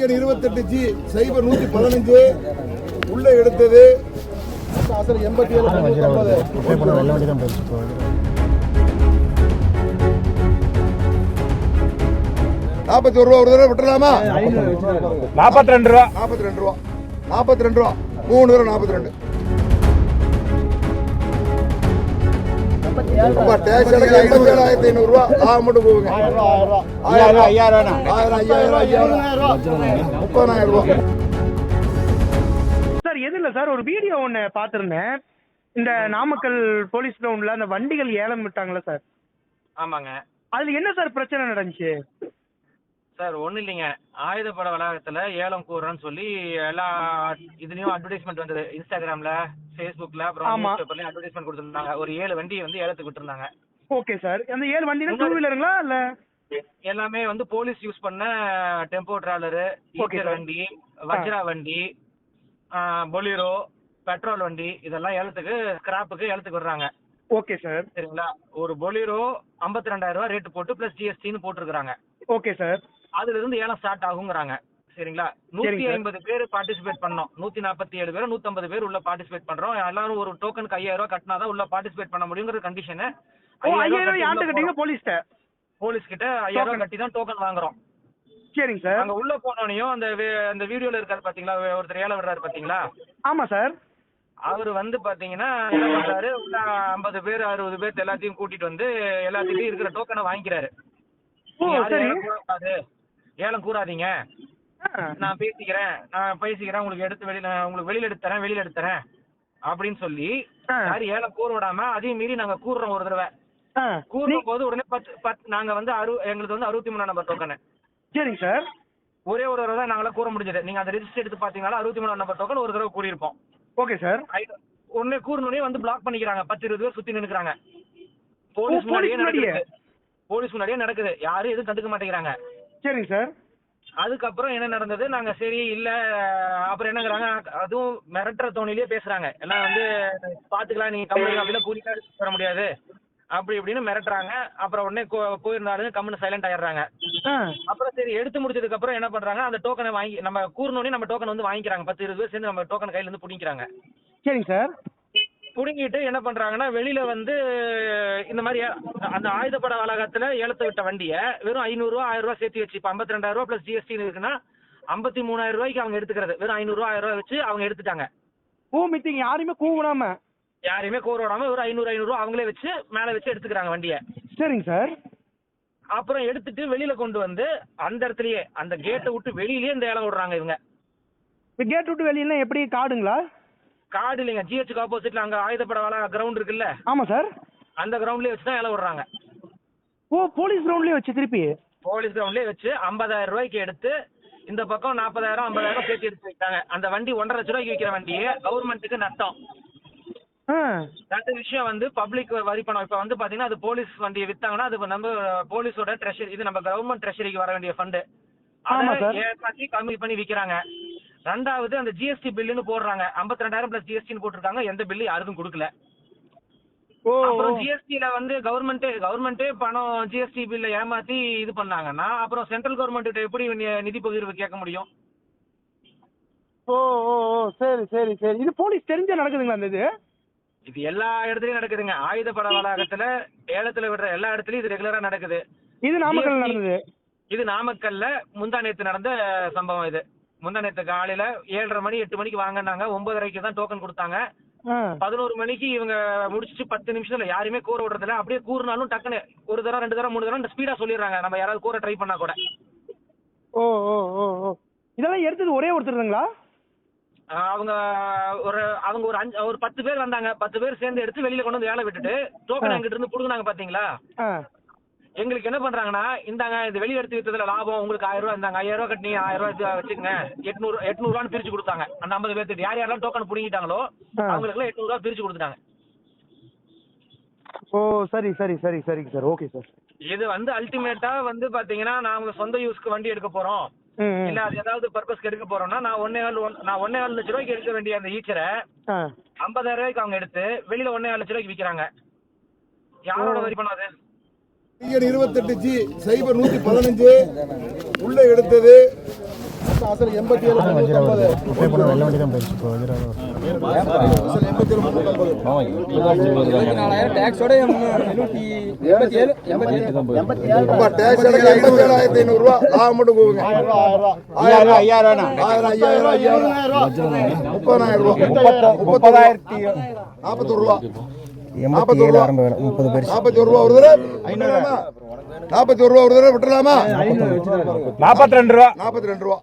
28G 0115 உள்ள எடுத்தது 87 41 ரூபா ஒரு தடவை விட்டுலாமா? 42 ரூபா 42 ரூபா 42 ரூபா 3 தடவை 42. டேக்ஸ் 87,500 ரூபா மட்டும் போகுங்க. 5000 30,000 ரூபா. சார் எது இல்லை சார், ஒரு வீடியோ ஒன்று பார்த்துருந்தேன். இந்த நாமக்கல் போலீஸ் கிரவுண்டில் அந்த வண்டிகள் ஏலம் விட்டாங்களா சார்? ஆமாங்க. அதில் என்ன சார் பிரச்சனை நடந்துச்சு சார்? ஒன்றும் இல்லைங்க, ஆயுதப்பட வளாகத்தில் ஏலம் கூறுறேன்னு சொல்லி எல்லா இதுலேயும் அட்வர்டைஸ்மெண்ட் வந்தது. இன்ஸ்டாகிராமில், ஃபேஸ்புக்கில், அப்புறம் நியூஸ் பேப்பர்லையும் அட்வர்டைஸ்மெண்ட் கொடுத்துருந்தாங்க. ஒரு 7 வண்டி வந்து ஏலத்துக்கு விட்டுருந்தாங்க. Okay sir. அந்த 7 வண்டினா 2 வீலருங்களா இல்லை? எல்லாமே வந்து போலீஸ் யூஸ் பண்ண டெம்போ டிராவலரு, ஈச்சர் வண்டி, வஜ்ரா வண்டி, பொலிரோ, பெட்ரோல் வண்டி, இதெல்லாம் ஏலத்துக்கு ஸ்கிராப்புக்கு ஏலத்துக்கு விடுறாங்க. Okay sir. சரிங்களா? ஒரு பொலிரோ 52,000 ரூபா ரேட்டு போட்டு ப்ளஸ் ஜிஎஸ்டின்னு போட்டிருக்காங்க. Okay sir. அதுல இருந்து ஏலம் ஸ்டார்ட் ஆகுங்கிறாங்க. சரிங்களா? 150 பேர் பார்ட்டிசிபேட் பண்ணோம். 147 பேர் 150 பேர் உள்ள பார்ட்டிசிபேட் பண்றோம். எல்லாரும் ஒரு டோக்கனுக்கு 5,000 ரூபாய் கட்டினாதான் உள்ள பார்ட்டிசிபேட் பண்ண முடியுங்கிற கண்டிஷன். 5,000 யார்கிட்ட கட்டிங்க? போலீஸ் கிட்ட 5,000 ரூபாய் கட்டி தான் டோக்கன் வாங்குறோம். சரிங்க சார். அங்க உள்ள போனோனையும் அந்த வீடியோல இருக்காரு பாத்தீங்களா, ஒருத்தர் ஏலம் விடுறாரு பாத்தீங்களா? ஆமா சார். அவரு வந்து பாத்தீங்கன்னா என்ன பண்றாரு, 50 பேர் 60 பேர் எல்லாத்தையும் கூட்டிட்டு வந்து எல்லாத்தையும் இருக்கிற டோக்கனை வாங்கிக்கிறாரு. ஏலம் கூறாதீங்க, நான் பேசிக்கிறேன் உங்களுக்கு வெளியில எடுத்து தரேன் அப்படின்னு சொல்லி யாரு ஏலம் கூற விடாம அதையும் மீறி நாங்க கூறுறோம். ஒரு தடவை கூறும் போது உடனே 10 நாங்க வந்து எங்களுக்கு வந்து 63 நம்பர் டோக்கனு. சரிங்க சார். ஒரே ஒரு தடவை தான் நாங்களா கூற முடிஞ்சது. நீங்க அந்த ரெஜிஸ்டர் எடுத்து பாத்தீங்கன்னா 63 நம்பர் டோக்கன் ஒரு தடவை கூறியிருப்போம். Okay sir. உடனே கூறினோடனே வந்து பிளாக் பண்ணிக்கிறாங்க. 10-20 பேர் சுத்தி நின்னுக்கிறாங்க. போலீஸ் முன்னாடியே நடக்குது. யாரும் எதுவும் கண்டுக்க மாட்டேங்கிறாங்க. சரிங்க சார். அதுக்கப்புறம் என்ன நடந்தது, நாங்க சரி இல்ல அப்புறம் என்னங்கிறாங்க, அதுவும் மிரட்டுற தோணிலேயே பேசுறாங்க. எல்லாம் வந்து பாத்துக்கலாம், நீங்க கம்பெனி அப்படிலாம் கூலிக்கா வர முடியாது அப்படி இப்படின்னு மிரட்டுறாங்க. அப்புறம் உடனே போயிருந்தாலும் கம்முன்னு சைலண்ட் ஆயிடுறாங்க. அப்புறம் சரி எடுத்து முடிச்சதுக்கு அப்புறம் என்ன பண்றாங்க, அந்த டோக்கனை வாங்கி நம்ம கூறினோடனே நம்ம டோக்கன் வந்து வாங்கிக்கிறாங்க. 10-20 பேர் சேர்ந்து நம்ம டோக்கன் கையில இருந்து புடிக்கிறாங்க. சரிங்க சார். புடுங்கிட்டு என்ன பண்றாங்கன்னா, வெளியில வந்து இந்த மாதிரி அந்த ஆயுதப்பட வளாகத்துல ஏலத்தை விட்ட வண்டியை வெறும் 500 ரூபா 1000 ரூபாய் சேர்த்து வச்சு, இப்ப 52,000 ரூபாய் பிளஸ் ஜிஎஸ்டி இருக்குன்னா 53,000 ரூபாய்க்கு அவங்க எடுத்துக்கிறது. வெறும் 500 ரூபாய் 1000 ரூபாய் வச்சு அவங்க எடுத்துட்டாங்க. மீட்டிங் யாருமே கூவிடாம ஒரு 500 ரூபா அவங்களே வச்சு மேல வச்சு எடுத்துக்கிறாங்க வண்டியை. சரிங்க சார். அப்புறம் எடுத்துட்டு வெளியில கொண்டு வந்து அந்த இடத்துலயே அந்த கேட்டை விட்டு வெளியிலேயே இந்த ஏலம் விடுறாங்க இவங்க. கேட் விட்டு வெளியில எப்படி? காடுங்களா? காடு இல்லைங்க, ஜிஹெச்சுக்கு ஆப்போசிட்ல அங்க ஆயுதப்பட கிரவுண்ட் இருக்குல்ல. ஆமா சார். அந்த கிரவுண்ட்லயே வச்சு தான் ஏலம் விடுறாங்க. போலீஸ் கிரவுண்ட்லயே வச்சு திருப்பி போலீஸ் கிரவுண்ட்லயே வச்சு 50,000 ரூபாய்க்கு எடுத்து இந்த பக்கம் 40,000 50,000 சேர்த்து எடுத்து வைக்காங்க. அந்த வண்டி 1.5 லட்ச ரூபாய்க்கு விற்கிற வண்டியே கவர்மெண்ட்டுக்கு நஷ்டம். ரெண்டு விஷயம் வந்து பப்ளிக் வரி பணம். இப்ப வந்து பாத்தீங்கன்னா அது போலீஸ் வண்டியை வித்தாங்கன்னா அது நம்ம போலீஸோட ட்ரெஷரி, இது நம்ம கவர்மெண்ட் ட்ரெஷரிக்கு வர வேண்டிய ஃபண்டு. ஏமாத்தி கம்மி பண்ணி விக்கிறாங்க. ரெண்டாவது அந்த ஜிஎஸ்டி பில்லுன்னு போடுறாங்க. 52,000 பிளஸ் ஜிஎஸ்டின்னு போட்டிருக்காங்க. எந்த பில்லு யாருக்கும் கொடுக்கல. அப்புறம் ஜிஎஸ்டில வந்து கவர்மெண்டே பணம் ஜிஎஸ்டி பில்ல ஏமாத்தி இது பண்ணாங்கன்னா அப்புறம் சென்ட்ரல் கவர்மெண்ட் எப்படி நிதி பகிர்வு கேட்க முடியும்? சரி சரி சரி. இது போலீஸ் தெரிஞ்சா நடக்குதுங்களா? அந்த இது எல்லா இடத்துலயும் நடக்குதுங்க. ஆயுதப்பட வளாகத்துல ஏலத்துல விடுற எல்லா இடத்துலயும் இது ரெகுலரா நடக்குது. இது நாமக்கல் நடந்தது. இது நாமக்கல்ல முந்தா நேத்து நடந்த சம்பவம். இது முந்தா நேத்து காலையில 7:30 மணி 8 மணிக்கு வாங்கினாங்க. 9:30க்கு தான் டோக்கன் கொடுத்தாங்க. 11 மணிக்கு இவங்க முடிச்சுட்டு 10 நிமிஷத்துல யாருமே கூற விடுறதில்ல. அப்படியே கூறினாலும் டக்குன்னு 1 தடவை 2 தடவை 3 தடவை ஸ்பீடா சொல்லிடுறாங்க. நம்ம யாராவது கூற ட்ரை பண்ணா கூட. இதெல்லாம் எடுத்தது ஒரே ஒருத்தருங்களா? அவங்க ஒரு 10 பேர் வந்தாங்க. 10 பேர் சேர்ந்து எடுத்து வெளியில கொண்டு வந்து ஏலம் விட்டுட்டு டோக்கன் எங்கிட்ட இருந்து புடுங்கினாங்க பாத்தீங்களா? எங்களுக்கு என்ன பண்றாங்கன்னா, இந்தாங்க இது வெளியே எடுத்து வித்ததுல லாபம் உங்களுக்கு 1000 ரூபாய், இந்தாங்க 5000 ரூபாய் கட்டி 1000 ரூபாய் வச்சுக்கங்க. 800 ரூபான்னு பிரிச்சு கொடுத்தாங்க. அந்த 50 பேருக்கு யாரெல்லாம் டோக்கன் புடுங்கிட்டாங்களோ அவங்களுக்கு 800 ரூபாய் பிரிச்சு கொடுத்துட்டாங்க. சரி சரி சரி சரிங்க சார். Okay sir. இது வந்து அல்டிமேட்டா வந்து பாத்தீங்கன்னா, நாங்க சொந்த யூஸ்க்கு வண்டி எடுக்க போறோம் இல்ல அது ஏதாவது பர்பஸ்க்கு எடுக்க போறோம்னா, நான் 1.25 லட்ச ரூபாய்க்கு எடுக்க வேண்டிய அந்த ஈச்சரை 50,000 ரூபாய்க்கு அவங்க எடுத்து வெளியில 1.25 லட்ச ரூபாய்க்கு விக்கிறாங்க. யாரோட வரி பண்ணாது? 28G 0115 உள்ள எடுத்தது அசல் 87 வெள்ள வண்டி தான் போயிடுச்சு இப்போ அசல் 87 டேக்ஸ் அடக்க 57,500 ரூபா லாபம் மட்டும் போகுங்க 1000 5000 30,000 ரூபா 40,000 ரூபா 87 ஆரம்ப வேலை 30 பேர் 41 ரூபா ஒரு தடவை 41 ரூபா ஒரு தடவை விட்டுலாமா 42 ரூபா 42 ரூபா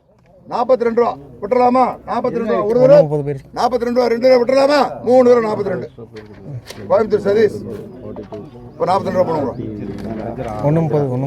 42 ரூபா விட்டுலாமா 42 ரூபா ஒரு தடவை 30 பேர் 42 ரூபா 2 தடவை விட்டுலாமா 3 தடவை 42 கோயம்புத்தூர் சதீஷ் இப்போ 42 ரூபா போடுங்க 130